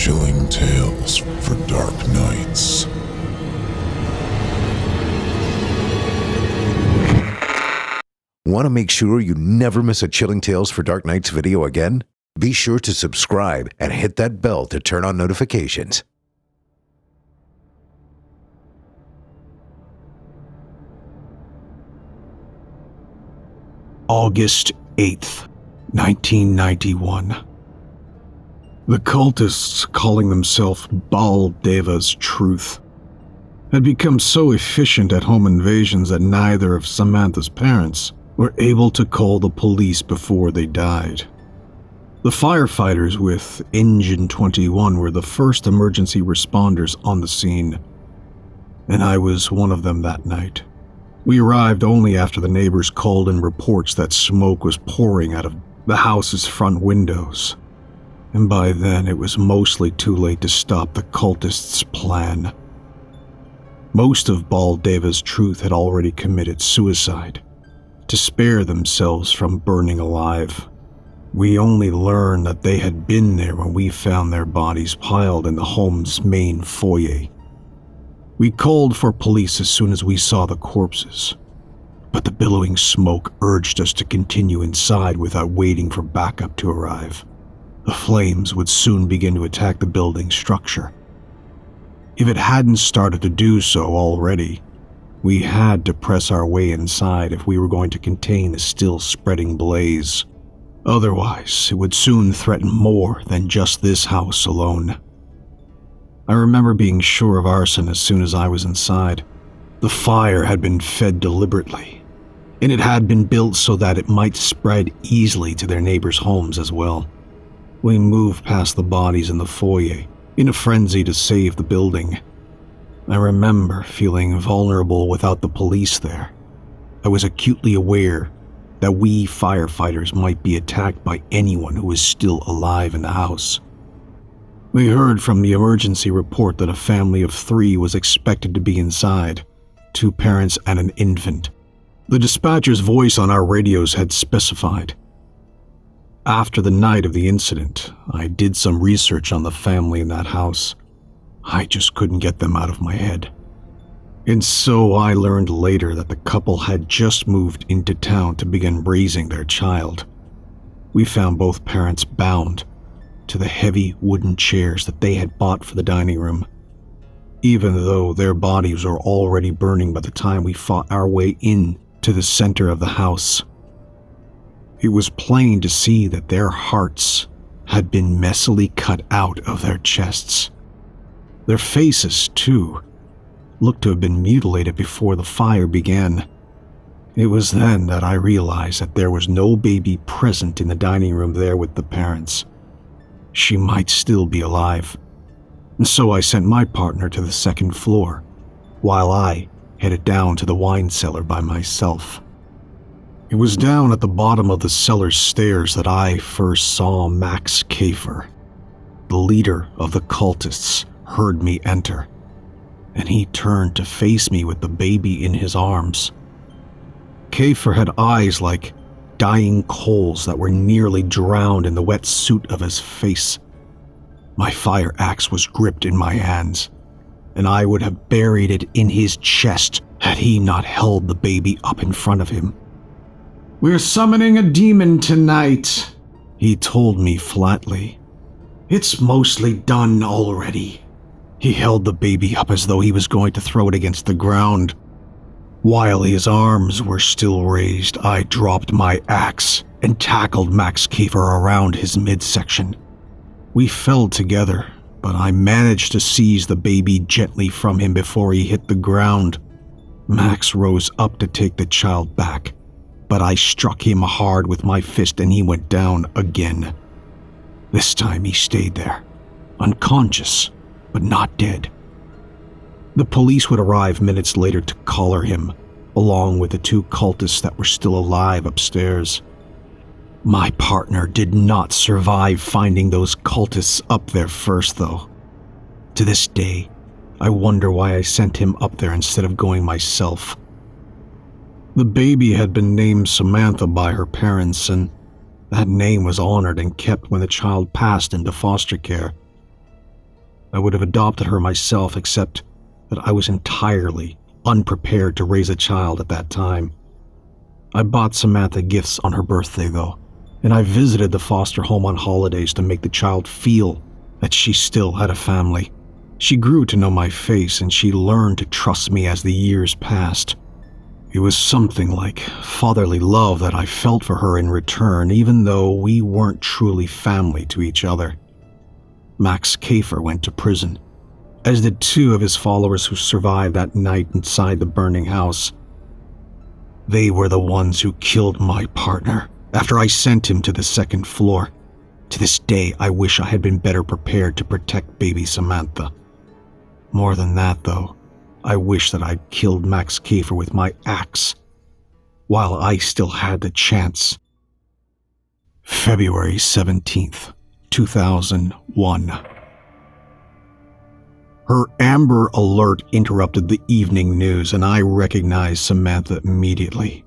Chilling tales for dark nights. Want to make sure you never miss a Chilling Tales for Dark Nights video again? Be sure to subscribe and hit that bell to turn on notifications. August 8th, 1991. The cultists calling themselves Baal-Daeva's Truth had become so efficient at home invasions that neither of Samantha's parents were able to call the police before they died. The firefighters with Engine 21 were the first emergency responders on the scene, and I was one of them that night. We arrived only after the neighbors called in reports that smoke was pouring out of the house's front windows, and by then it was mostly too late to stop the cultists' plan. Most of Baal-Daeva's Truth had already committed suicide to spare themselves from burning alive. We only learned that they had been there when we found their bodies piled in the home's main foyer. We called for police as soon as we saw the corpses, but the billowing smoke urged us to continue inside without waiting for backup to arrive. The flames would soon begin to attack the building's structure. If it hadn't started to do so already, we had to press our way inside if we were going to contain the still spreading blaze. Otherwise, it would soon threaten more than just this house alone. I remember being sure of arson as soon as I was inside. The fire had been fed deliberately, and it had been built so that it might spread easily to their neighbors' homes as well. We moved past the bodies in the foyer, in a frenzy to save the building. I remember feeling vulnerable without the police there. I was acutely aware that we firefighters might be attacked by anyone who was still alive in the house. We heard from the emergency report that a family of 3 was expected to be inside, 2 parents and an infant. The dispatcher's voice on our radios had specified. After the night of the incident, I did some research on the family in that house. I just couldn't get them out of my head. And so I learned later that the couple had just moved into town to begin raising their child. We found both parents bound to the heavy wooden chairs that they had bought for the dining room, even though their bodies were already burning by the time we fought our way in to the center of the house. It was plain to see that their hearts had been messily cut out of their chests. Their faces, too, looked to have been mutilated before the fire began. It was then that I realized that there was no baby present in the dining room there with the parents. She might still be alive, and so I sent my partner to the second floor, while I headed down to the wine cellar by myself. It was down at the bottom of the cellar stairs that I first saw Max Kafer. The leader of the cultists heard me enter, and he turned to face me with the baby in his arms. Kafer had eyes like dying coals that were nearly drowned in the wet soot of his face. My fire axe was gripped in my hands, and I would have buried it in his chest had he not held the baby up in front of him. "We're summoning a demon tonight," he told me flatly. "It's mostly done already." He held the baby up as though he was going to throw it against the ground. While his arms were still raised, I dropped my axe and tackled Max Kafer around his midsection. We fell together, but I managed to seize the baby gently from him before he hit the ground. Max rose up to take the child back, but I struck him hard with my fist and he went down again. This time he stayed there, unconscious, but not dead. The police would arrive minutes later to collar him, along with the 2 cultists that were still alive upstairs. My partner did not survive finding those cultists up there first, though. To this day, I wonder why I sent him up there instead of going myself. The baby had been named Samantha by her parents, and that name was honored and kept when the child passed into foster care. I would have adopted her myself, except that I was entirely unprepared to raise a child at that time. I bought Samantha gifts on her birthday, though, and I visited the foster home on holidays to make the child feel that she still had a family. She grew to know my face, and she learned to trust me as the years passed. It was something like fatherly love that I felt for her in return, even though we weren't truly family to each other. Max Kafer went to prison, as did 2 of his followers who survived that night inside the burning house. They were the ones who killed my partner after I sent him to the 2nd floor. To this day, I wish I had been better prepared to protect baby Samantha. More than that, though, I wish that I'd killed Max Kafer with my axe while I still had the chance. February 17th, 2001. Her Amber Alert interrupted the evening news, and I recognized Samantha immediately.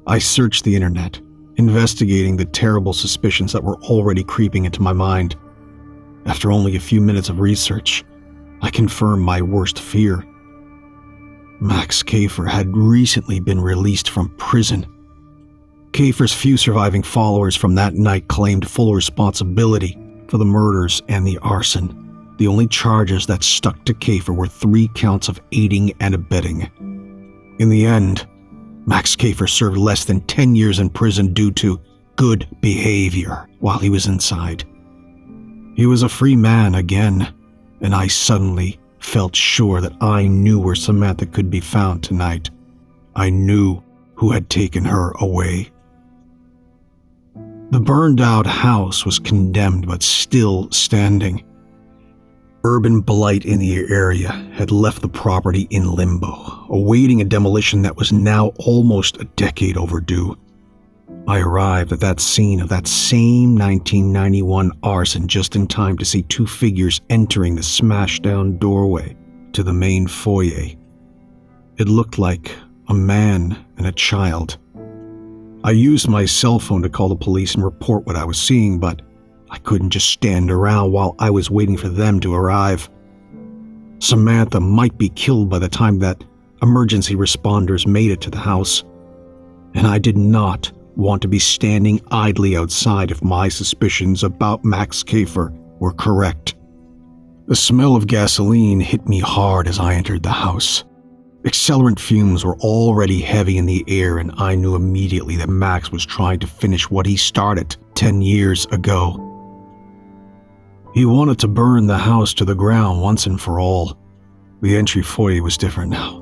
I searched the internet, investigating the terrible suspicions that were already creeping into my mind. After only a few minutes of research, I confirmed my worst fear. Max Kafer had recently been released from prison. Kafer's few surviving followers from that night claimed full responsibility for the murders and the arson. The only charges that stuck to Kafer were 3 counts of aiding and abetting. In the end, Max Kafer served less than 10 years in prison due to good behavior while he was inside. He was a free man again, and I suddenly felt sure that I knew where Samantha could be found tonight. I knew who had taken her away. The burned-out house was condemned but still standing. Urban blight in the area had left the property in limbo, awaiting a demolition that was now almost a decade overdue. I arrived at that scene of that same 1991 arson just in time to see 2 figures entering the smashed-down doorway to the main foyer. It looked like a man and a child. I used my cell phone to call the police and report what I was seeing, but I couldn't just stand around while I was waiting for them to arrive. Samantha might be killed by the time that emergency responders made it to the house, and I did not want to be standing idly outside if my suspicions about Max Kafer were correct. The smell of gasoline hit me hard as I entered the house. Accelerant fumes were already heavy in the air, and I knew immediately that Max was trying to finish what he started 10 years ago. He wanted to burn the house to the ground once and for all. The entry foyer was different now,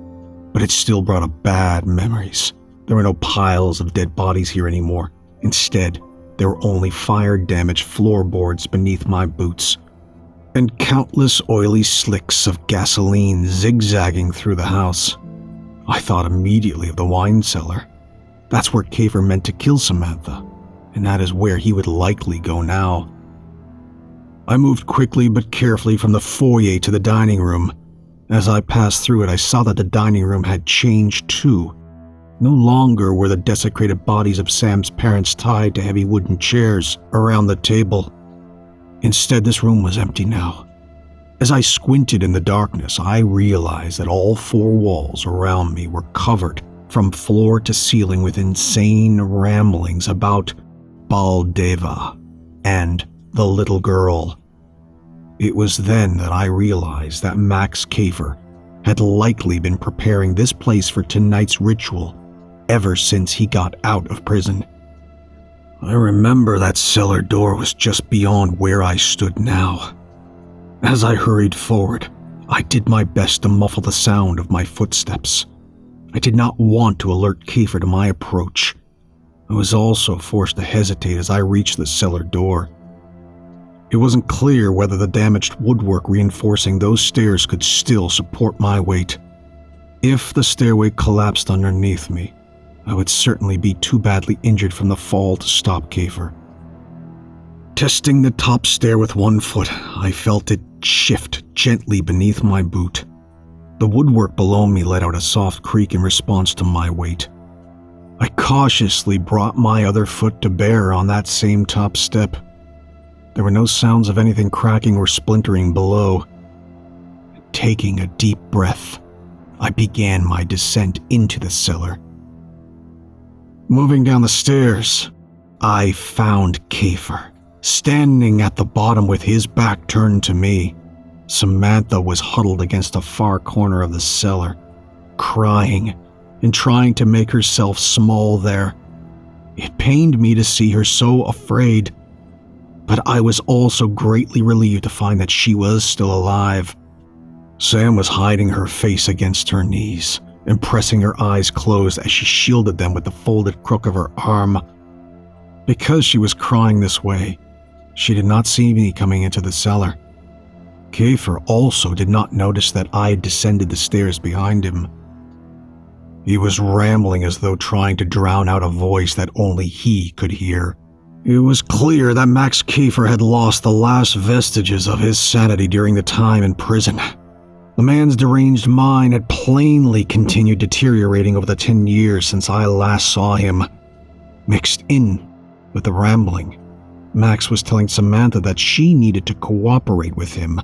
but it still brought up bad memories. There were no piles of dead bodies here anymore. Instead, there were only fire-damaged floorboards beneath my boots, and countless oily slicks of gasoline zigzagging through the house. I thought immediately of the wine cellar. That's where Kafer meant to kill Samantha, and that is where he would likely go now. I moved quickly but carefully from the foyer to the dining room. As I passed through it, I saw that the dining room had changed too. No longer were the desecrated bodies of Sam's parents tied to heavy wooden chairs around the table. Instead, this room was empty now. As I squinted in the darkness, I realized that all 4 walls around me were covered from floor to ceiling with insane ramblings about Baal-Daeva and the little girl. It was then that I realized that Max Kafer had likely been preparing this place for tonight's ritual ever since he got out of prison. I remember that cellar door was just beyond where I stood now. As I hurried forward, I did my best to muffle the sound of my footsteps. I did not want to alert Kafer to my approach. I was also forced to hesitate as I reached the cellar door. It wasn't clear whether the damaged woodwork reinforcing those stairs could still support my weight. If the stairway collapsed underneath me, I would certainly be too badly injured from the fall to stop Kafer. Testing the top stair with one foot, I felt it shift gently beneath my boot. The woodwork below me let out a soft creak in response to my weight. I cautiously brought my other foot to bear on that same top step. There were no sounds of anything cracking or splintering below, Taking a deep breath, I began my descent into the cellar. Moving down the stairs, I found Kiefer, standing at the bottom with his back turned to me. Samantha was huddled against a far corner of the cellar, crying and trying to make herself small there. It pained me to see her so afraid, but I was also greatly relieved to find that she was still alive. Sam was hiding her face against her knees and pressing her eyes closed as she shielded them with the folded crook of her arm. Because she was crying this way, she did not see me coming into the cellar. Kiefer also did not notice that I had descended the stairs behind him. He was rambling as though trying to drown out a voice that only he could hear. It was clear that Max Kiefer had lost the last vestiges of his sanity during the time in prison. The man's deranged mind had plainly continued deteriorating over the 10 years since I last saw him. Mixed in with the rambling, Max was telling Samantha that she needed to cooperate with him.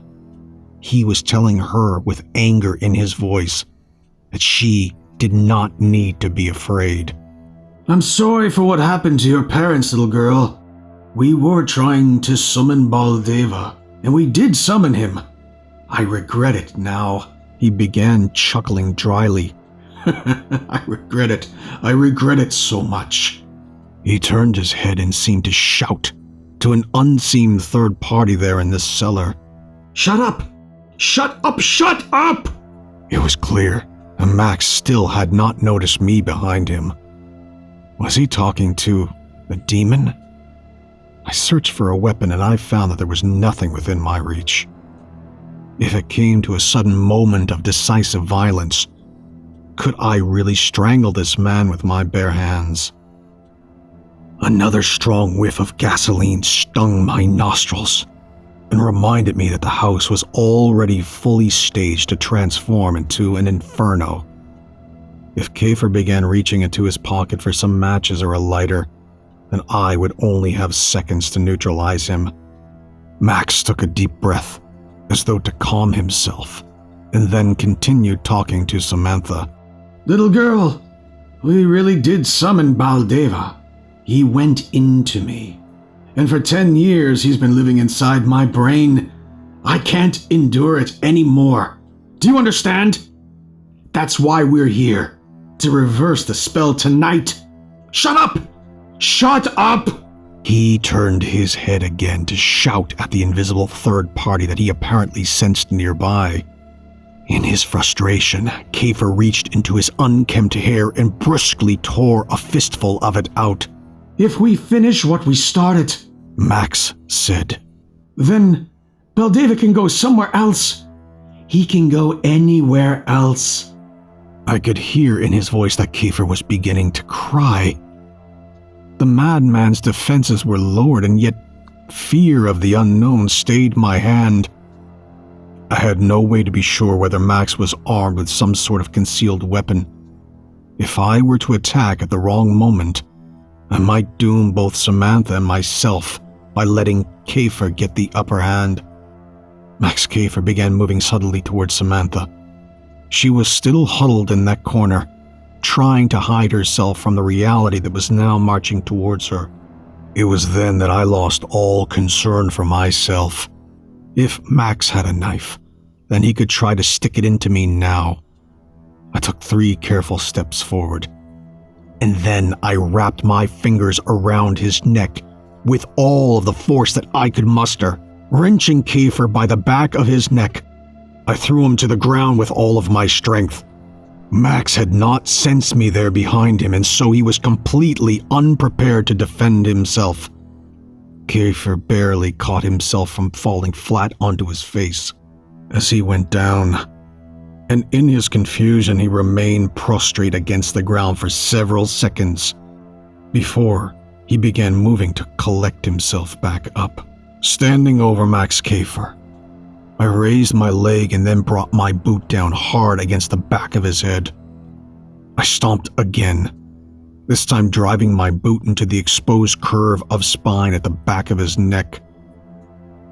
He was telling her with anger in his voice that she did not need to be afraid. I'm sorry for what happened to your parents, little girl. We were trying to summon Baal-Daeva, and we did summon him. I regret it now. He began chuckling dryly. I regret it. I regret it so much. He turned his head and seemed to shout to an unseen third party there in the cellar. Shut up! Shut up! Shut up! It was clear that Max still had not noticed me behind him. Was he talking to a demon? I searched for a weapon and I found that there was nothing within my reach. If it came to a sudden moment of decisive violence, could I really strangle this man with my bare hands? Another strong whiff of gasoline stung my nostrils and reminded me that the house was already fully staged to transform into an inferno. If Kiefer began reaching into his pocket for some matches or a lighter, then I would only have seconds to neutralize him. Max took a deep breath, as though to calm himself, and then continued talking to Samantha. Little girl, we really did summon Baal-Daeva. He went into me, and for 10 years he's been living inside my brain. I can't endure it anymore. Do you understand? That's why we're here, to reverse the spell tonight. Shut up! Shut up! He turned his head again to shout at the invisible third party that he apparently sensed nearby. In his frustration, Kiefer reached into his unkempt hair and brusquely tore a fistful of it out. If we finish what we started, Max said, then Baal-Daeva can go somewhere else. He can go anywhere else. I could hear in his voice that Kiefer was beginning to cry. The madman's defenses were lowered, and yet fear of the unknown stayed my hand. I had no way to be sure whether Max was armed with some sort of concealed weapon. If I were to attack at the wrong moment, I might doom both Samantha and myself by letting Kiefer get the upper hand. Max Kiefer began moving subtly towards Samantha. She was still huddled in that corner, trying to hide herself from the reality that was now marching towards her. It was then that I lost all concern for myself. If Max had a knife, then he could try to stick it into me now. I took 3 careful steps forward, and then I wrapped my fingers around his neck with all of the force that I could muster, wrenching Kiefer by the back of his neck. I threw him to the ground with all of my strength. Max had not sensed me there behind him, and so he was completely unprepared to defend himself. Kiefer barely caught himself from falling flat onto his face as he went down, and in his confusion he remained prostrate against the ground for several seconds before he began moving to collect himself back up. Standing over Max Kiefer, I raised my leg and then brought my boot down hard against the back of his head. I stomped again, this time driving my boot into the exposed curve of spine at the back of his neck.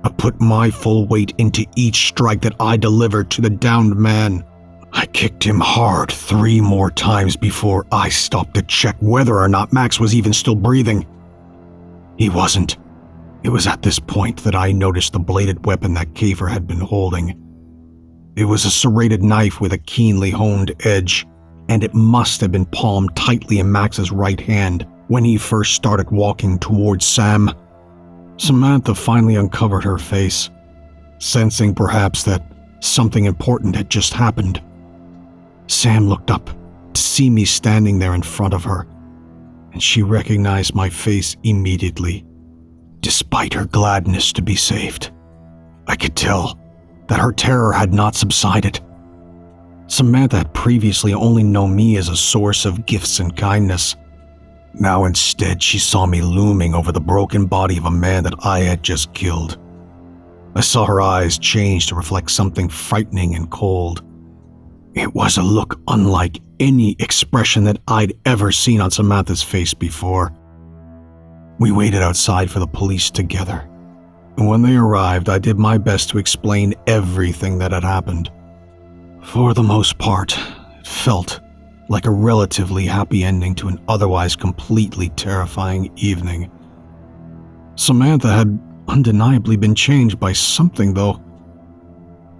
I put my full weight into each strike that I delivered to the downed man. I kicked him hard 3 more times before I stopped to check whether or not Max was even still breathing. He wasn't. It was at this point that I noticed the bladed weapon that Kafer had been holding. It was a serrated knife with a keenly honed edge, and it must have been palmed tightly in Max's right hand when he first started walking towards Sam. Samantha finally uncovered her face, sensing perhaps that something important had just happened. Sam looked up to see me standing there in front of her, and she recognized my face immediately, despite her gladness to be saved. I could tell that her terror had not subsided. Samantha had previously only known me as a source of gifts and kindness. Now instead she saw me looming over the broken body of a man that I had just killed. I saw her eyes change to reflect something frightening and cold. It was a look unlike any expression that I'd ever seen on Samantha's face before. We waited outside for the police together, and when they arrived, I did my best to explain everything that had happened. For the most part, it felt like a relatively happy ending to an otherwise completely terrifying evening. Samantha had undeniably been changed by something, though.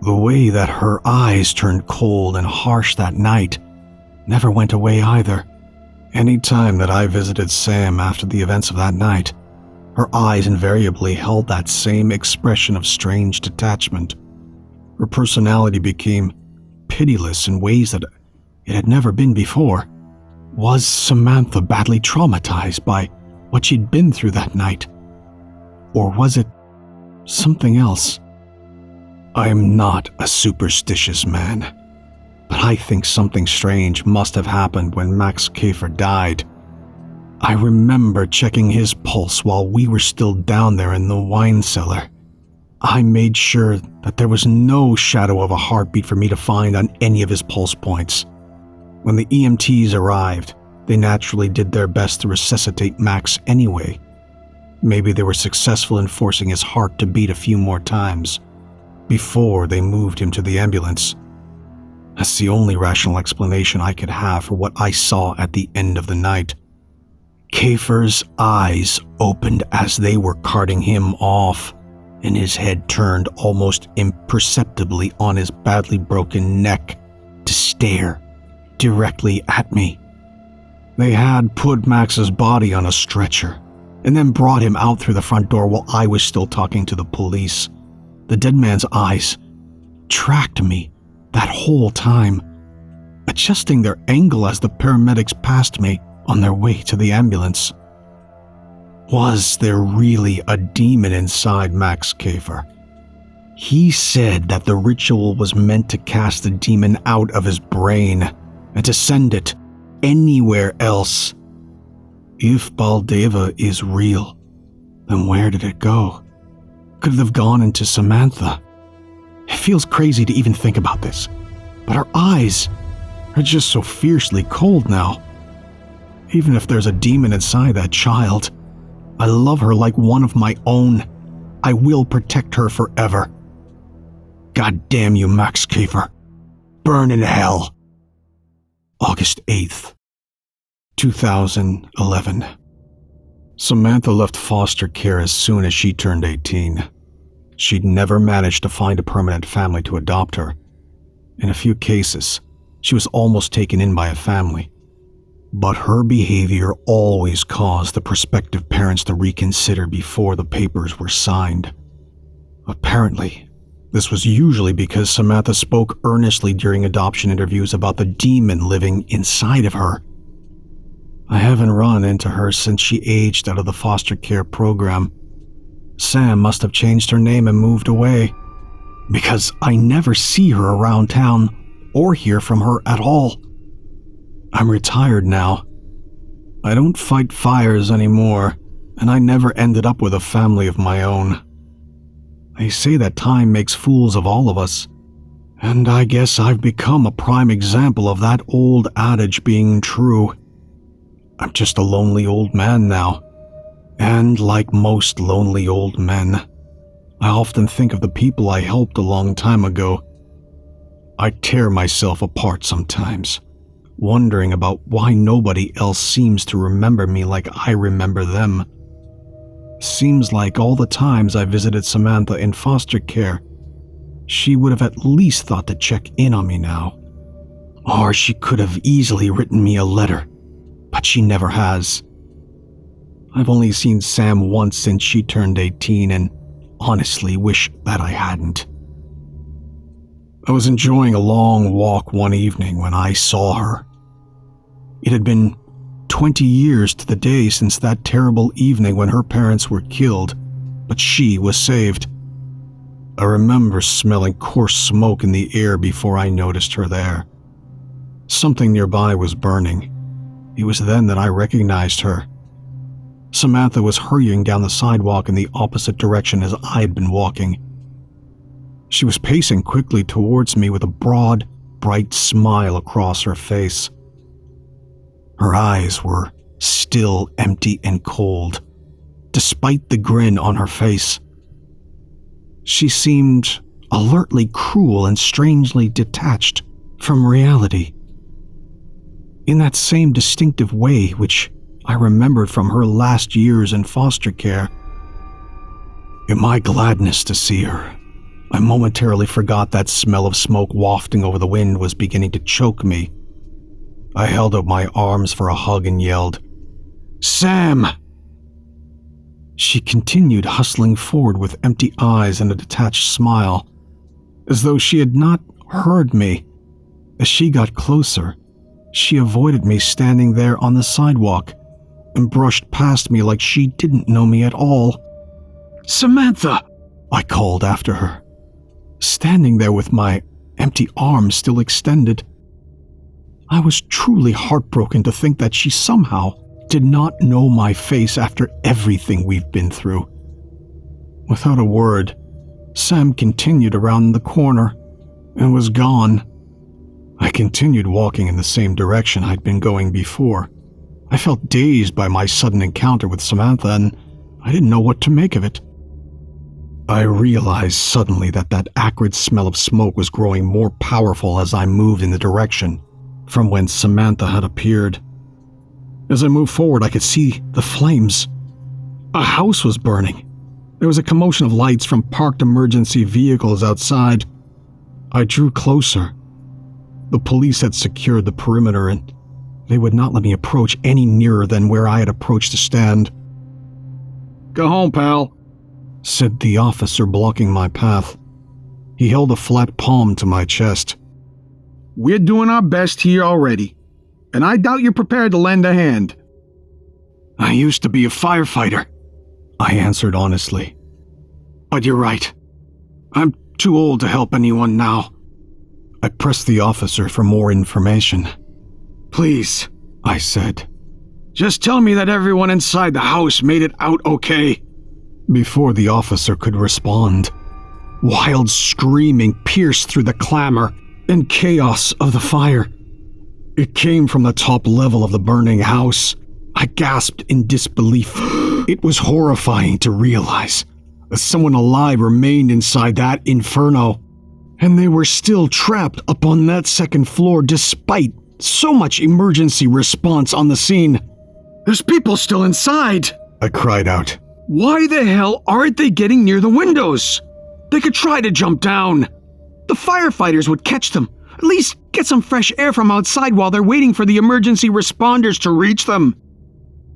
The way that her eyes turned cold and harsh that night never went away either. Any time that I visited Sam after the events of that night, her eyes invariably held that same expression of strange detachment. Her personality became pitiless in ways that it had never been before. Was Samantha badly traumatized by what she'd been through that night? Or was it something else? I'm not a superstitious man, but I think something strange must have happened when Max Kafer died. I remember checking his pulse while we were still down there in the wine cellar. I made sure that there was no shadow of a heartbeat for me to find on any of his pulse points. When the EMTs arrived, they naturally did their best to resuscitate Max anyway. Maybe they were successful in forcing his heart to beat a few more times before they moved him to the ambulance. That's the only rational explanation I could have for what I saw at the end of the night. Kafer's eyes opened as they were carting him off, and his head turned almost imperceptibly on his badly broken neck to stare directly at me. They had put Max's body on a stretcher and then brought him out through the front door while I was still talking to the police. The dead man's eyes tracked me that whole time, adjusting their angle as the paramedics passed me on their way to the ambulance. Was there really a demon inside Max Kafer? He said that the ritual was meant to cast the demon out of his brain and to send it anywhere else. If Baal-Daeva is real, then where did it go? Could it have gone into Samantha? It feels crazy to even think about this, but her eyes are just so fiercely cold now. Even if there's a demon inside that child, I love her like one of my own. I will protect her forever. God damn you, Max Kafer. Burn in hell. August 8th, 2011. Samantha left foster care as soon as she turned 18. She'd never managed to find a permanent family to adopt her. In a few cases, she was almost taken in by a family. But her behavior always caused the prospective parents to reconsider before the papers were signed. Apparently, this was usually because Samantha spoke earnestly during adoption interviews about the demon living inside of her. I haven't run into her since she aged out of the foster care program. Sam must have changed her name and moved away, because I never see her around town or hear from her at all. I'm retired now. I don't fight fires anymore, and I never ended up with a family of my own. They say that time makes fools of all of us, and I guess I've become a prime example of that old adage being true. I'm just a lonely old man now, and like most lonely old men, I often think of the people I helped a long time ago. I tear myself apart sometimes, wondering about why nobody else seems to remember me like I remember them. Seems like all the times I visited Samantha in foster care, she would have at least thought to check in on me now. Or she could have easily written me a letter, but she never has. I've only seen Sam once since she turned 18 and honestly wish that I hadn't. I was enjoying a long walk one evening when I saw her. It had been 20 years to the day since that terrible evening when her parents were killed, but she was saved. I remember smelling coarse smoke in the air before I noticed her there. Something nearby was burning. It was then that I recognized her. Samantha was hurrying down the sidewalk in the opposite direction as I'd been walking. She was pacing quickly towards me with a broad, bright smile across her face. Her eyes were still empty and cold, despite the grin on her face. She seemed alertly cruel and strangely detached from reality. In that same distinctive way which I remembered from her last years in foster care. In my gladness to see her, I momentarily forgot that smell of smoke wafting over the wind was beginning to choke me. I held out my arms for a hug and yelled, "Sam!" She continued hustling forward with empty eyes and a detached smile, as though she had not heard me. As she got closer, she avoided me standing there on the sidewalk and brushed past me like she didn't know me at all. "Samantha!" I called after her, standing there with my empty arms still extended. I was truly heartbroken to think that she somehow did not know my face after everything we've been through. Without a word, Sam continued around the corner and was gone. I continued walking in the same direction I'd been going before. I felt dazed by my sudden encounter with Samantha, and I didn't know what to make of it. I realized suddenly that that acrid smell of smoke was growing more powerful as I moved in the direction from whence Samantha had appeared. As I moved forward, I could see the flames. A house was burning. There was a commotion of lights from parked emergency vehicles outside. I drew closer. The police had secured the perimeter, and they would not let me approach any nearer than where I had approached to stand. "Go home, pal," said the officer blocking my path. He held a flat palm to my chest. "We're doing our best here already, and I doubt you're prepared to lend a hand." "I used to be a firefighter," I answered honestly. "But you're right. I'm too old to help anyone now." I pressed the officer for more information. "Please," I said, "just tell me that everyone inside the house made it out okay." Before the officer could respond, wild screaming pierced through the clamor and chaos of the fire. It came from the top level of the burning house. I gasped in disbelief. It was horrifying to realize that someone alive remained inside that inferno, and they were still trapped up on that second floor despite so much emergency response on the scene. "There's people still inside," I cried out. "Why the hell aren't they getting near the windows? They could try to jump down. The firefighters would catch them, at least get some fresh air from outside while they're waiting for the emergency responders to reach them.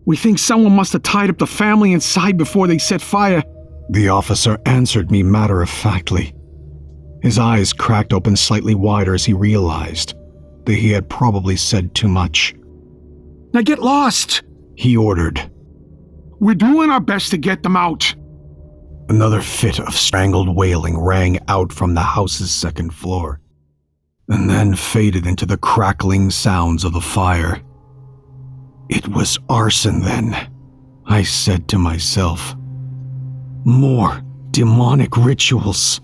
We think someone must have tied up the family inside before they set fire." The officer answered me matter-of-factly. His eyes cracked open slightly wider as he realized that he had probably said too much. "Now get lost," he ordered. "We're doing our best to get them out." Another fit of strangled wailing rang out from the house's second floor, and then faded into the crackling sounds of the fire. It was arson then, I said to myself. More demonic rituals.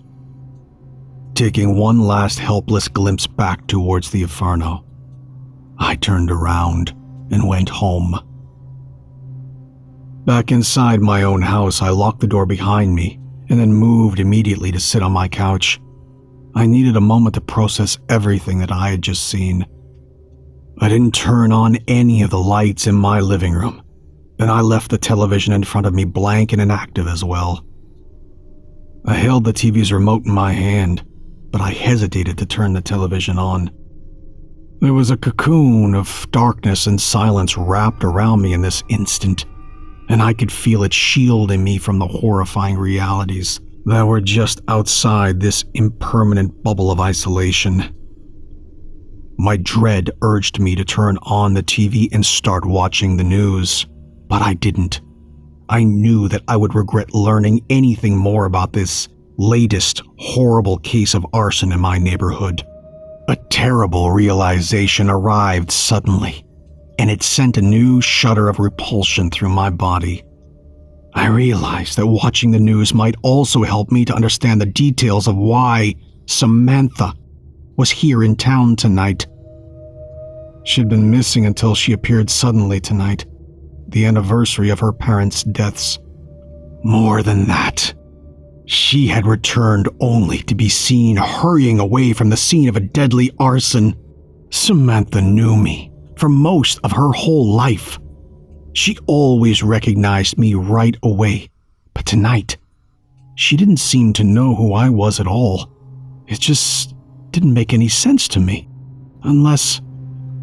Taking one last helpless glimpse back towards the inferno, I turned around and went home. Back inside my own house, I locked the door behind me and then moved immediately to sit on my couch. I needed a moment to process everything that I had just seen. I didn't turn on any of the lights in my living room, and I left the television in front of me blank and inactive as well. I held the TV's remote in my hand, but I hesitated to turn the television on. There was a cocoon of darkness and silence wrapped around me in this instant, and I could feel it shielding me from the horrifying realities that were just outside this impermanent bubble of isolation. My dread urged me to turn on the TV and start watching the news, but I didn't. I knew that I would regret learning anything more about this latest horrible case of arson in my neighborhood. A terrible realization arrived suddenly, and it sent a new shudder of repulsion through my body. I realized that watching the news might also help me to understand the details of why Samantha was here in town tonight. She'd been missing until she appeared suddenly tonight, the anniversary of her parents' deaths. More than that, she had returned only to be seen hurrying away from the scene of a deadly arson. Samantha knew me for most of her whole life. She always recognized me right away, but tonight, she didn't seem to know who I was at all. It just didn't make any sense to me, unless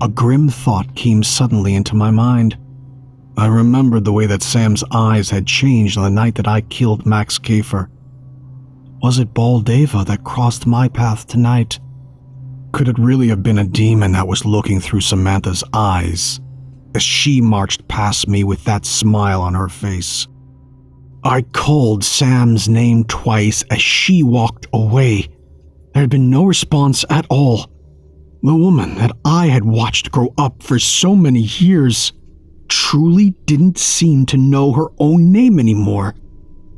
a grim thought came suddenly into my mind. I remembered the way that Sam's eyes had changed on the night that I killed Max Kafer. Was it Baal-Daeva that crossed my path tonight? Could it really have been a demon that was looking through Samantha's eyes as she marched past me with that smile on her face? I called Sam's name twice as she walked away. There had been no response at all. The woman that I had watched grow up for so many years truly didn't seem to know her own name anymore.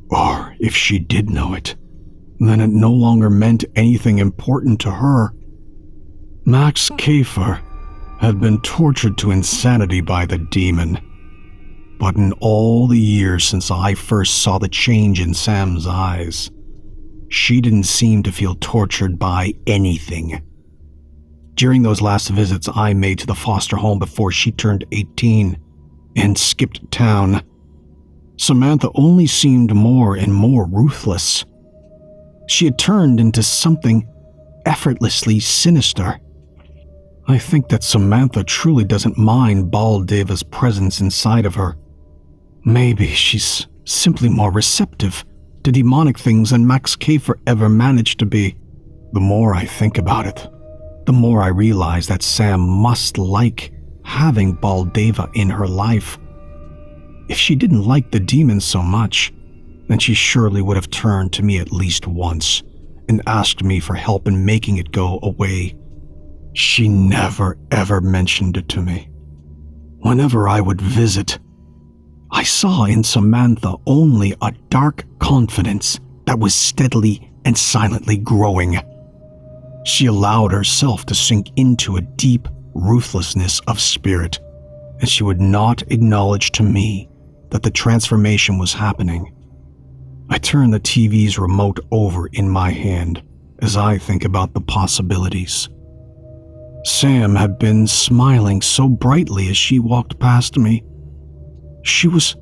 Or if she did know it, then it no longer meant anything important to her. Max Kafer had been tortured to insanity by the demon. But in all the years since I first saw the change in Sam's eyes, she didn't seem to feel tortured by anything. During those last visits I made to the foster home before she turned 18 and skipped town, Samantha only seemed more and more ruthless. She had turned into something effortlessly sinister. I think that Samantha truly doesn't mind Baal-Daeva's presence inside of her. Maybe she's simply more receptive to demonic things than Max Kafer ever managed to be. The more I think about it, the more I realize that Sam must like having Baal-Daeva in her life. If she didn't like the demon so much, then she surely would have turned to me at least once and asked me for help in making it go away. She never ever mentioned it to me. Whenever I would visit, I saw in Samantha only a dark confidence that was steadily and silently growing. She allowed herself to sink into a deep ruthlessness of spirit, and she would not acknowledge to me that the transformation was happening. I turn the TV's remote over in my hand as I think about the possibilities. Sam had been smiling so brightly as she walked past me. She was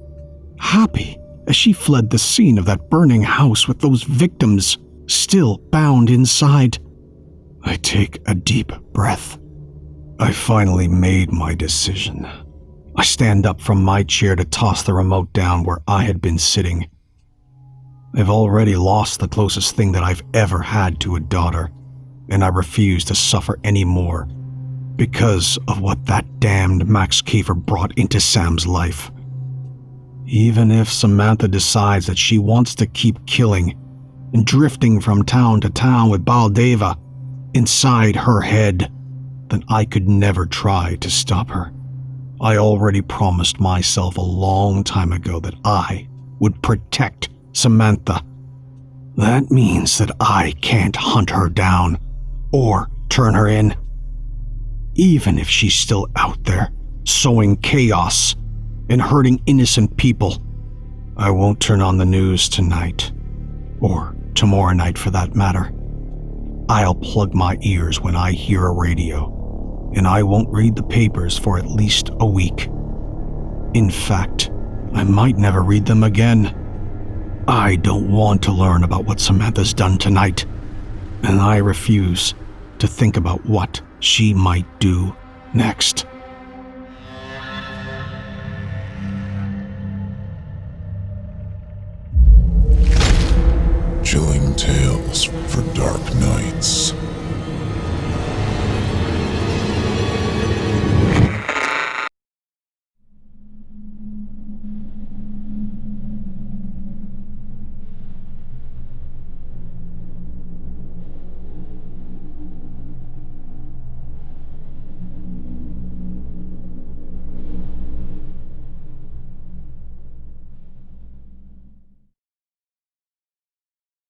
happy as she fled the scene of that burning house with those victims still bound inside. I take a deep breath. I finally made my decision. I stand up from my chair to toss the remote down where I had been sitting. I've already lost the closest thing that I've ever had to a daughter, and I refuse to suffer any more because of what that damned Max Kafer brought into Sam's life. Even if Samantha decides that she wants to keep killing and drifting from town to town with Baal-Daeva inside her head, then I could never try to stop her. I already promised myself a long time ago that I would protect Samantha. That means that I can't hunt her down or turn her in. Even if she's still out there, sowing chaos and hurting innocent people, I won't turn on the news tonight. or tomorrow night for that matter, I'll plug my ears when I hear a radio, and I won't read the papers for at least a week. In fact, I might never read them again. I don't want to learn about what Samantha's done tonight, and I refuse to think about what she might do next. Chilling tales for dark nights.